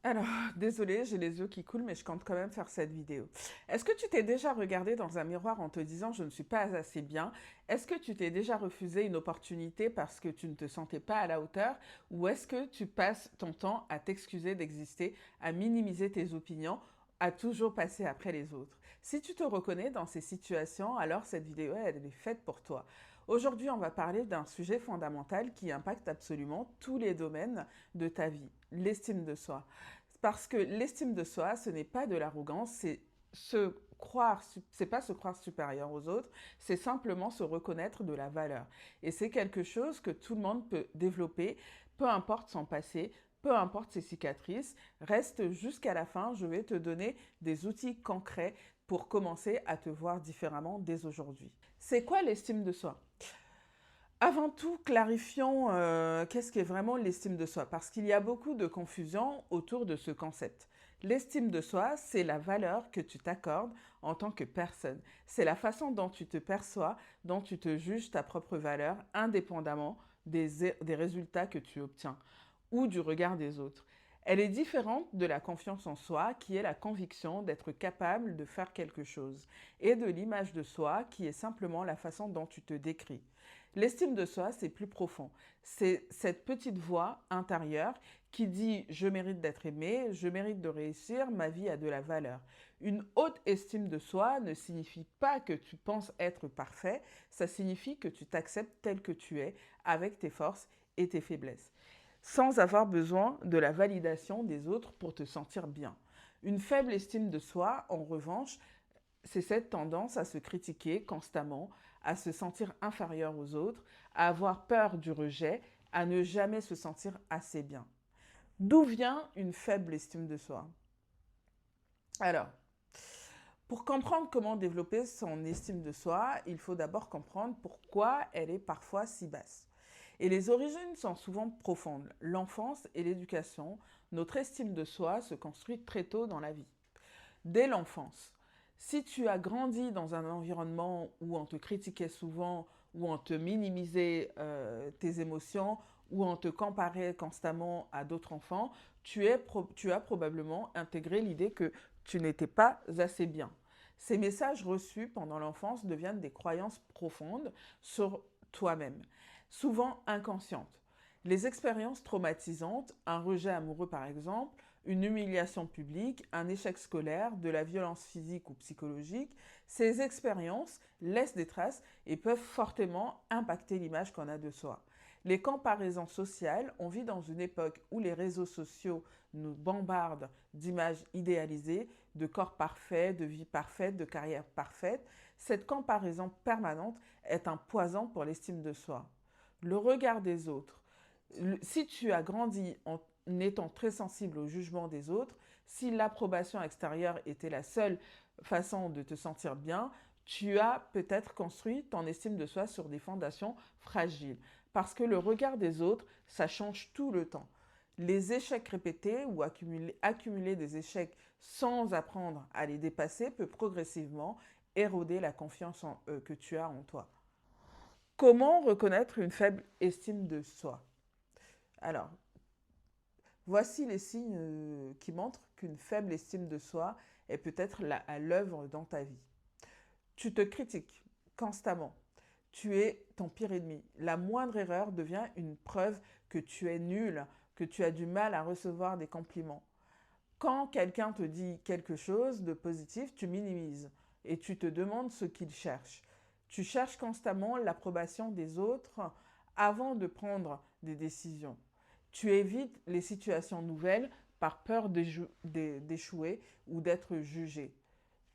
Alors, désolée, j'ai les yeux qui coulent, mais je compte quand même faire cette vidéo. Est-ce que tu t'es déjà regardé dans un miroir en te disant je ne suis pas assez bien? Est-ce que tu t'es déjà refusé une opportunité parce que tu ne te sentais pas à la hauteur? Ou est-ce que tu passes ton temps à t'excuser d'exister, à minimiser tes opinions, à toujours passer après les autres? Si tu te reconnais dans ces situations, alors cette vidéo, elle est faite pour toi. Aujourd'hui, on va parler d'un sujet fondamental qui impacte absolument tous les domaines de ta vie, l'estime de soi. Parce que l'estime de soi, ce n'est pas de l'arrogance, c'est pas se croire supérieur aux autres, c'est simplement se reconnaître de la valeur. Et c'est quelque chose que tout le monde peut développer, peu importe son passé, peu importe ses cicatrices. Reste jusqu'à la fin, je vais te donner des outils concrets pour commencer à te voir différemment dès aujourd'hui. C'est quoi l'estime de soi? Avant tout, clarifions qu'est-ce qu'est vraiment l'estime de soi, parce qu'il y a beaucoup de confusion autour de ce concept. L'estime de soi, c'est la valeur que tu t'accordes en tant que personne. C'est la façon dont tu te perçois, dont tu te juges ta propre valeur, indépendamment des résultats que tu obtiens ou du regard des autres. Elle est différente de la confiance en soi, qui est la conviction d'être capable de faire quelque chose, et de l'image de soi, qui est simplement la façon dont tu te décris. L'estime de soi, c'est plus profond. C'est cette petite voix intérieure qui dit « je mérite d'être aimé, je mérite de réussir, ma vie a de la valeur ». Une haute estime de soi ne signifie pas que tu penses être parfait, ça signifie que tu t'acceptes tel que tu es, avec tes forces et tes faiblesses, sans avoir besoin de la validation des autres pour te sentir bien. Une faible estime de soi, en revanche, c'est cette tendance à se critiquer constamment, à se sentir inférieur aux autres, à avoir peur du rejet, à ne jamais se sentir assez bien. D'où vient une faible estime de soi? Alors, pour comprendre comment développer son estime de soi, il faut d'abord comprendre pourquoi elle est parfois si basse. Et les origines sont souvent profondes. L'enfance et l'éducation, notre estime de soi se construit très tôt dans la vie. Dès l'enfance, si tu as grandi dans un environnement où on te critiquait souvent, où on te minimisait tes émotions, où on te comparait constamment à d'autres enfants, tu as probablement intégré l'idée que tu n'étais pas assez bien. Ces messages reçus pendant l'enfance deviennent des croyances profondes sur toi-même, souvent inconscientes. Les expériences traumatisantes, un rejet amoureux par exemple, une humiliation publique, un échec scolaire, de la violence physique ou psychologique, ces expériences laissent des traces et peuvent fortement impacter l'image qu'on a de soi. Les comparaisons sociales, on vit dans une époque où les réseaux sociaux nous bombardent d'images idéalisées, de corps parfaits, de vie parfaite, de carrière parfaite. Cette comparaison permanente est un poison pour l'estime de soi. Le regard des autres. Si tu as grandi en étant très sensible au jugement des autres, si l'approbation extérieure était la seule façon de te sentir bien, tu as peut-être construit ton estime de soi sur des fondations fragiles. Parce que le regard des autres, ça change tout le temps. Les échecs répétés ou accumuler des échecs sans apprendre à les dépasser peut progressivement éroder la confiance que tu as en toi. Comment reconnaître une faible estime de soi? Alors, voici les signes qui montrent qu'une faible estime de soi est peut-être à l'œuvre dans ta vie. Tu te critiques constamment. Tu es ton pire ennemi. La moindre erreur devient une preuve que tu es nul, que tu as du mal à recevoir des compliments. Quand quelqu'un te dit quelque chose de positif, tu minimises et tu te demandes ce qu'il cherche. Tu cherches constamment l'approbation des autres avant de prendre des décisions. Tu évites les situations nouvelles par peur d'échouer ou d'être jugé.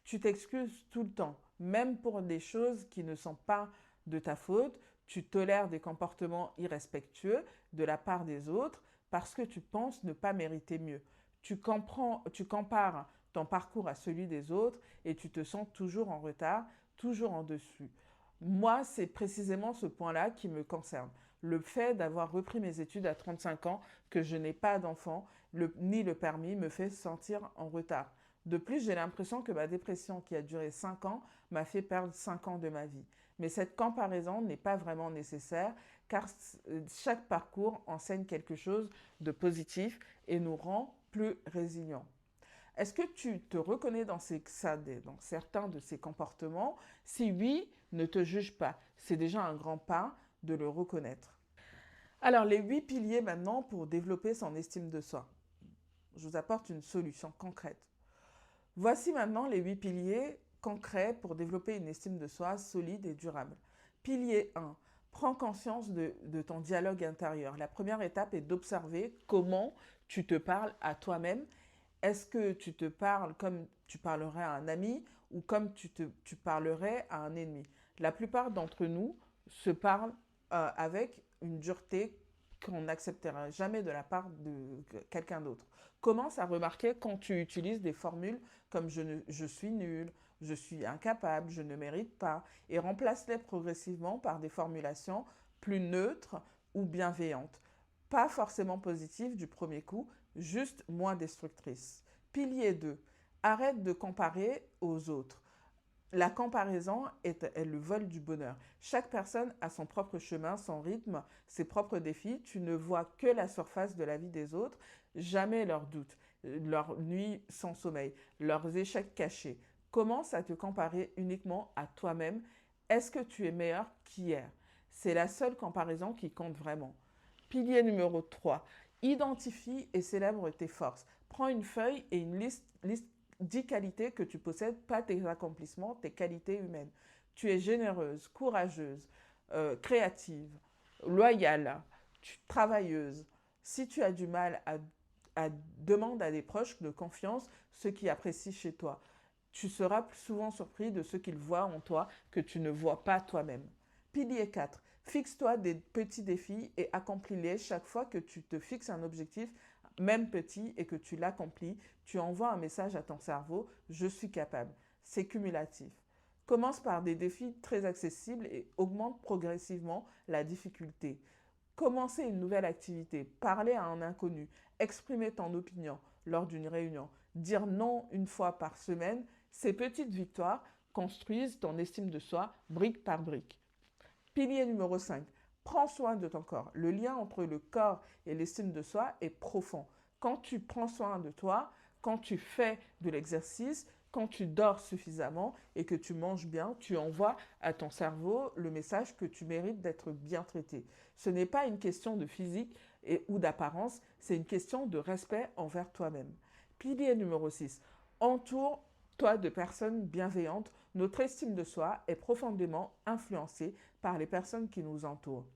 Tu t'excuses tout le temps, même pour des choses qui ne sont pas de ta faute. Tu tolères des comportements irrespectueux de la part des autres parce que tu penses ne pas mériter mieux. Tu compares ton parcours à celui des autres et tu te sens toujours en retard, toujours en dessus. Moi, c'est précisément ce point-là qui me concerne. Le fait d'avoir repris mes études à 35 ans, que je n'ai pas d'enfant, ni le permis, me fait sentir en retard. De plus, j'ai l'impression que ma dépression qui a duré 5 ans m'a fait perdre 5 ans de ma vie. Mais cette comparaison n'est pas vraiment nécessaire car chaque parcours enseigne quelque chose de positif et nous rend plus résilient. Est-ce que tu te reconnais dans certains de ces comportements? Si oui, ne te juge pas. C'est déjà un grand pas de le reconnaître. Alors, les 8 piliers maintenant pour développer son estime de soi. Je vous apporte une solution concrète. Voici maintenant les 8 piliers concrets pour développer une estime de soi solide et durable. Pilier 1. Prends conscience de ton dialogue intérieur. La première étape est d'observer comment tu te parles à toi-même. Est-ce que tu te parles comme tu parlerais à un ami ou comme tu parlerais à un ennemi? La plupart d'entre nous se parlent avec une dureté qu'on n'acceptera jamais de la part de quelqu'un d'autre. Commence à remarquer quand tu utilises des formules comme je suis nul, je suis incapable, je ne mérite pas, et remplace-les progressivement par des formulations plus neutres ou bienveillantes. Pas forcément positives du premier coup, juste moins destructrices. Pilier 2. Arrête de comparer aux autres. La comparaison est le vol du bonheur. Chaque personne a son propre chemin, son rythme, ses propres défis. Tu ne vois que la surface de la vie des autres, jamais leurs doutes, leurs nuits sans sommeil, leurs échecs cachés. Commence à te comparer uniquement à toi-même. Est-ce que tu es meilleur qu'hier? C'est la seule comparaison qui compte vraiment. Pilier numéro 3. Identifie et célèbre tes forces. Prends une feuille et une liste 10 qualités que tu possèdes, pas tes accomplissements, tes qualités humaines. Tu es généreuse, courageuse, créative, loyale, travailleuse. Si tu as du mal demande à des proches de confiance ce qui apprécient chez toi. Tu seras plus souvent surpris de ce qu'ils voient en toi que tu ne vois pas toi-même. Pilier 4. Fixe-toi des petits défis et accomplis-les chaque fois que tu te fixes un objectif, même petit, et que tu l'accomplis. Tu envoies un message à ton cerveau, je suis capable. C'est cumulatif. Commence par des défis très accessibles et augmente progressivement la difficulté. Commencer une nouvelle activité, parler à un inconnu, exprimer ton opinion lors d'une réunion, dire non une fois par semaine, ces petites victoires construisent ton estime de soi brique par brique. Pilier numéro 5. Prends soin de ton corps. Le lien entre le corps et l'estime de soi est profond. Quand tu prends soin de toi, quand tu fais de l'exercice, quand tu dors suffisamment et que tu manges bien, tu envoies à ton cerveau le message que tu mérites d'être bien traité. Ce n'est pas une question de physique ou d'apparence, c'est une question de respect envers toi-même. Pilier numéro 6. Entoure-toi de personnes bienveillantes. Notre estime de soi est profondément influencée par les personnes qui nous entourent.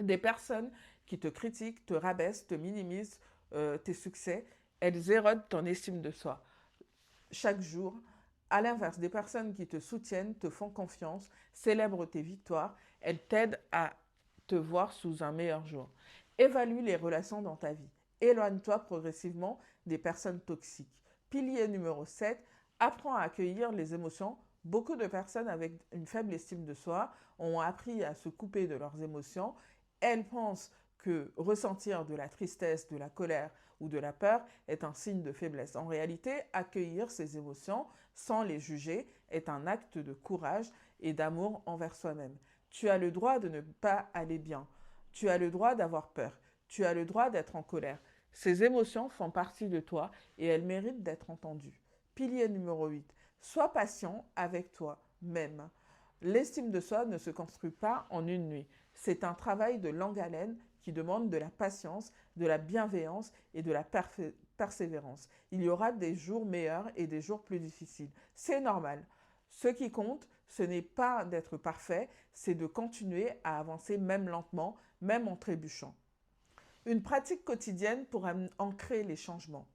Des personnes qui te critiquent, te rabaissent, te minimisent tes succès, elles érodent ton estime de soi chaque jour. À l'inverse, des personnes qui te soutiennent, te font confiance, célèbrent tes victoires, elles t'aident à te voir sous un meilleur jour. Évalue les relations dans ta vie. Éloigne-toi progressivement des personnes toxiques. Pilier numéro 7, apprends à accueillir les émotions. Beaucoup de personnes avec une faible estime de soi ont appris à se couper de leurs émotions. Elles pensent que ressentir de la tristesse, de la colère ou de la peur est un signe de faiblesse. En réalité, accueillir ces émotions sans les juger est un acte de courage et d'amour envers soi-même. Tu as le droit de ne pas aller bien. Tu as le droit d'avoir peur. Tu as le droit d'être en colère. Ces émotions font partie de toi et elles méritent d'être entendues. Pilier numéro 8. Sois patient avec toi-même. L'estime de soi ne se construit pas en une nuit. C'est un travail de longue haleine qui demande de la patience, de la bienveillance et de la persévérance. Il y aura des jours meilleurs et des jours plus difficiles. C'est normal. Ce qui compte, ce n'est pas d'être parfait, c'est de continuer à avancer même lentement, même en trébuchant. Une pratique quotidienne pour ancrer les changements.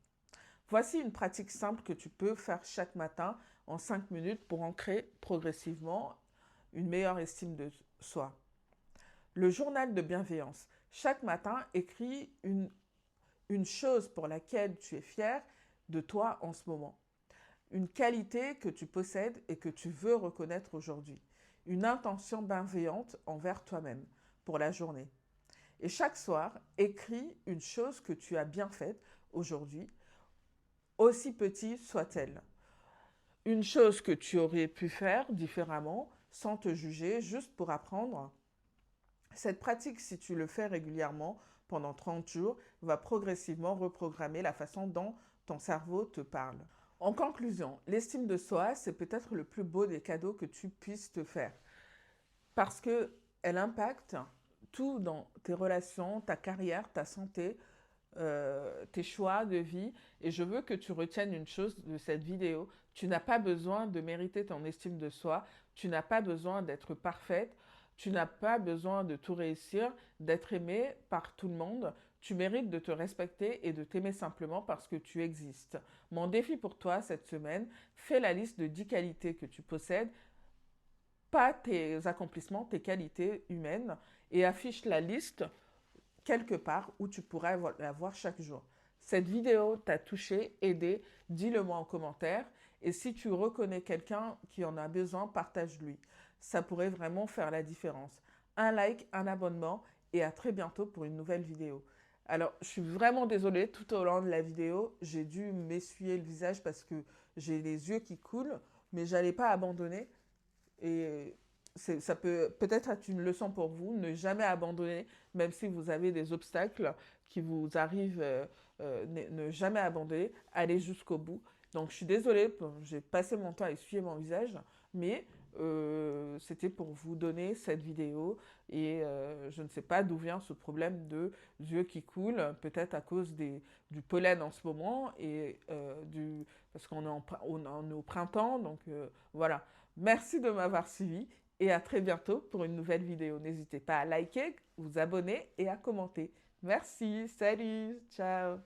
Voici une pratique simple que tu peux faire chaque matin en 5 minutes pour ancrer progressivement une meilleure estime de soi. Le journal de bienveillance. Chaque matin, écris une chose pour laquelle tu es fier de toi en ce moment. Une qualité que tu possèdes et que tu veux reconnaître aujourd'hui. Une intention bienveillante envers toi-même pour la journée. Et chaque soir, écris une chose que tu as bien faite aujourd'hui, aussi petite soit-elle. Une chose que tu aurais pu faire différemment, sans te juger, juste pour apprendre. Cette pratique, si tu le fais régulièrement, pendant 30 jours va progressivement reprogrammer la façon dont ton cerveau te parle. En conclusion, l'estime de soi, c'est peut-être le plus beau des cadeaux que tu puisses te faire parce qu'elle impacte tout dans tes relations, ta carrière, ta santé, tes choix de vie. Et je veux que tu retiennes une chose de cette vidéo. Tu n'as pas besoin de mériter ton estime de soi. Tu n'as pas besoin d'être parfaite. Tu n'as pas besoin de tout réussir, d'être aimée par tout le monde. Tu mérites de te respecter et de t'aimer simplement parce que tu existes. Mon défi pour toi cette semaine, fais la liste de 10 qualités que tu possèdes, pas tes accomplissements, tes qualités humaines, et affiche la liste quelque part où tu pourras la voir chaque jour. Cette vidéo t'a touché, aidé, dis-le moi en commentaire. Et si tu reconnais quelqu'un qui en a besoin, partage-lui. Ça pourrait vraiment faire la différence. Un like, un abonnement et à très bientôt pour une nouvelle vidéo. Alors, je suis vraiment désolée, tout au long de la vidéo, j'ai dû m'essuyer le visage parce que j'ai les yeux qui coulent, mais je n'allais pas abandonner. Et ça peut peut-être être une leçon pour vous, ne jamais abandonner, même si vous avez des obstacles qui vous arrivent, ne jamais abandonner, aller jusqu'au bout. Donc je suis désolée, j'ai passé mon temps à essuyer mon visage, mais c'était pour vous donner cette vidéo et je ne sais pas d'où vient ce problème de yeux qui coulent, peut-être à cause du pollen en ce moment et parce qu'on est au printemps, donc voilà. Merci de m'avoir suivi et à très bientôt pour une nouvelle vidéo. N'hésitez pas à liker, vous abonner et à commenter. Merci, salut, ciao.